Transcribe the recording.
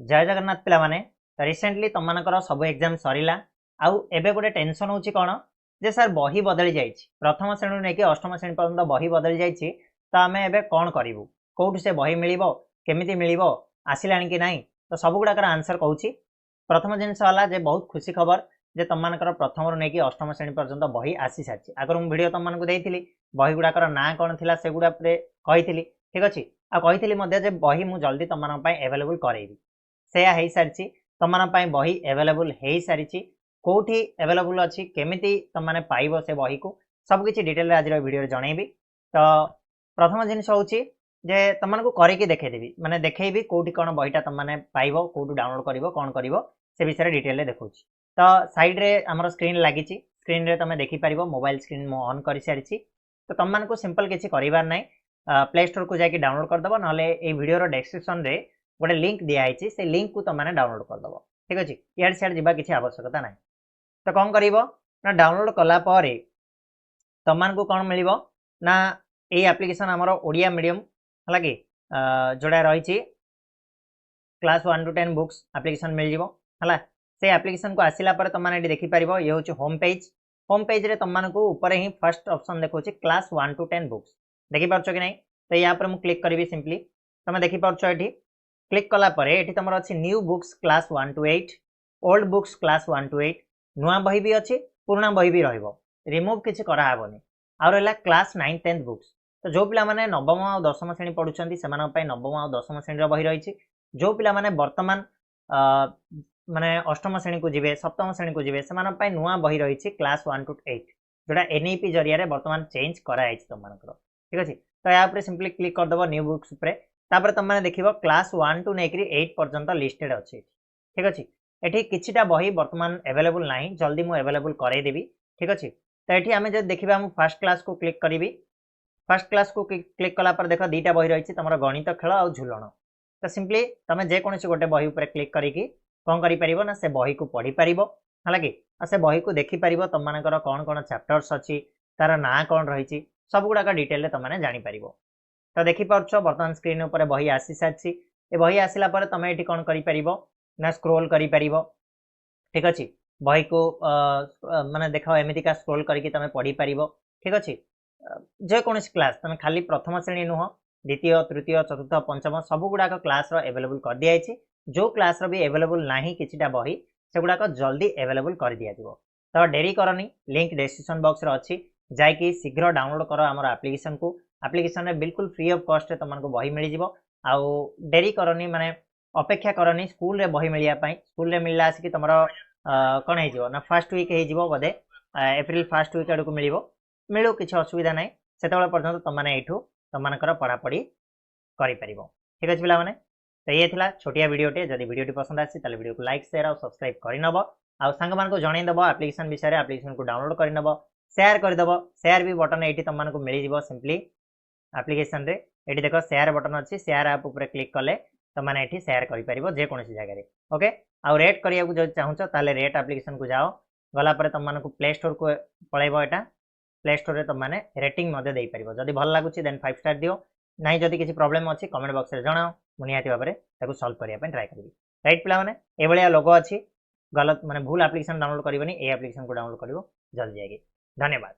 जय जगन्नाथ पिला माने तो रिसेंटली तुम मानकर सब एग्जाम सरीला आउ एबे गोटे टेंशन होची कोन जे सर बही बदली जाइछि प्रथम श्रेणी नै कि अष्टम श्रेणी पर्यंत बही बदली जाइछि तो आमे एबे कोन करिवु कोठु से बही मिलिबो केमिति मिलिबो आसिलानी कि नाही तो सब गुडाकर आंसर कहूची। प्रथम जिनस वाला जे बहुत खुशी खबर जे तुम मानकर प्रथम रु नै कि अष्टम श्रेणी पर्यंत बही आसी साछि आगर मु वीडियो तुम मानको देइथिली बही गुडाकर ना कोन थिला से गुडा पे कहिथिली ठीक अछि आ कहिथिली मध्ये जे बही मु जल्दी तुम मानन पय अवेलेबल करेबी से है सारी तुम मान बही एवेलेबल हो सारी कौटी एवेलेबल अच्छी केमिति तुम मैंने पाइब से बही को सबकि डिटेल आज वीडियो जनइबी। तो प्रथम जिनस हूँ जे तुमको करके देखेदेवी माने देखेबी कौटी कौन बहीटा तुम मैंने पाइब कौटू डाउनलोड कर कौन कर से विषय डिटेल देखा। तो साइड रे आमर स्क्रीन लगी स्क्रीन रे तुम देखिपार मोबाइल स्क्रीन मु ऑन कर सारी तो तुम मानक सिंपल किसी करार ना प्ले स्टोर को जाकि डाउनलोड करदेव ना वीडियो डिस्क्रिप्शन रे गोटे लिंक दिखाई से लिंक को तुमने डाउनलोड करदेव ठीक अच्छे इड सियाड़ जा किसी आवश्यकता ना। तो कौन कर ना डाउनलोड कलापर तुमको कौन मिल ना ये एप्लिकेशन आमर ओडिया मीडियम है कि जोड़ा रही क्लास 1 to 10 बुक्स एप्लिकेशन मिल है से एप्लिकेशन को आसला तुमने देखिपार ये हूँ होम पेज रे तुमको ऊपर ही फर्स्ट ऑप्शन देखा क्लास 1 to 10 बुक्स देखिपार कि नहीं। तो या पर मुझे क्लिक करी सिंपली तुम देखिपार ये क्लिक कलापर ये तुम अच्छी new books class 1 to 8 old books class 1 to 8 नुआ बही भी अच्छी पुराना बही भी रिमूव किसी कराबनी आ रहा क्लास 9 10 बुक्स। तो जो पिला माने नवम और दशम श्रेणी पढ़ुंट से नवम और दशम श्रेणी बही रही जो पिला माने वर्तमान माने अष्टम श्रेणी को जीवे सप्तम श्रेणी को जीवे से नुआ बही रही क्लास 1 to 8 जोटा एनईपी जरिया बर्तमान चेंज कराई तुम ठीक अच्छे। तो यहाँ सिंपली क्लिक करदेव न्यू बुक्स तापर तुम मैंने देख क्लास 1 to 8 पर्यंत लिस्टेड अच्छी ठीक अच्छे। ये किछिटा बही बर्तमान एवेलेबल ना जल्दी मुझे एवेलेबल करदेवी ठीक अच्छे। तो ये आम जब देखा मुझे फर्स्ट क्लास को क्लिक करी फर्स्ट क्लास को क्लिक कलापर देख दुईटा बही रही तुम गणित खेल और झुलन। तो सिंपली तुम जेकोसी गोटे बही उपर क्लिक करी कौन कर ना से बही को पढ़ी पार है कि से बही को देखिपार तुम मानकर कौन कौन चैप्टर्स अच्छी तार ना कौन रही सब गुड़ाक डिटेल तुमने जापर। तो देखिपार बर्तमान स्क्रीन उपर बही आसी सारी ए बही आसला तुम ये कौन कर ना स्क्रोल कर ठीक अच्छे बही को माने देख एमतीका स्क्रोल करके तुम पढ़ी पार ठीक अच्छे। जेकोसी क्लास तुम खाली प्रथम श्रेणी नुह द्वितीय तृतीय चतुर्थ पंचम सब गुड़ाक क्लास एवेलेबल कर दिखाई जो क्लास भी एवेलेबल ना किछिटा बही से गुड़ाक जल्दी एवेलेबल कर दिया। तो डेरी करनी लिंक डिस्क्रिप्शन बॉक्स रे अच्छी जाकि शीघ्र डाउनलोड कर आम एप्लिकेशन को एप्लिकेशन रे बिल्कुल फ्री ऑफ कॉस्ट तुमको बही मिल जाव आउ डेरी करनी माने अपेक्षा करनी स्कूल रे बही मिलवाई स्कूल रे मिलला आसिक तुम कौन हो ना फर्स्ट वीक हो बोधे एप्रिल फर्स्ट वीक आड़ को मिलू किसी असुविधा ना से पर्यटन तुमने यू तुम पढ़ापढ़ी कर ठीक अच्छे पे। तो ये थी छोटिया वीडियोटे जब वीडियो पसंद आसी वीडियो को लाइक शेयर और सब्सक्राइब करनब आउ सांग मान जनईदेव एप्लिकेशन विषय एप्लिकेशन को डाउनलोड करनब शेयर करदेव शेयर भी बटन ये तुमको मिल जाव सिंपली एप्लिकेशन रे ये देख शेयर बटन अच्छी शेयर ऐप उपर क्लिक कले तुमने ये शेयर कर जेकोसी जगह ओके आउ रेट करिया जो चाहूच ताले रेट एप्लिकेशन को जाओ गलापर तुमको प्ले स्टोर को पलैब यहाँ प्ले स्टोर रे तुमने रेटिंग दे पार जदि भल लगुच देन 5 स्टार दियो ना जदि किसी प्रॉब्लम अच्छी कमेंट बॉक्स रे जनाओ मुझे निहाती भाव में सॉल्व करने ट्राए करी राइट पिला माने ए भलिया लोगो अच्छी गलत माने भूल एप्लिकेशन डाउनलोड करनी ए एप्लिकेशन को डाउनलोड कर जल्दी जाएगी। धन्यवाद।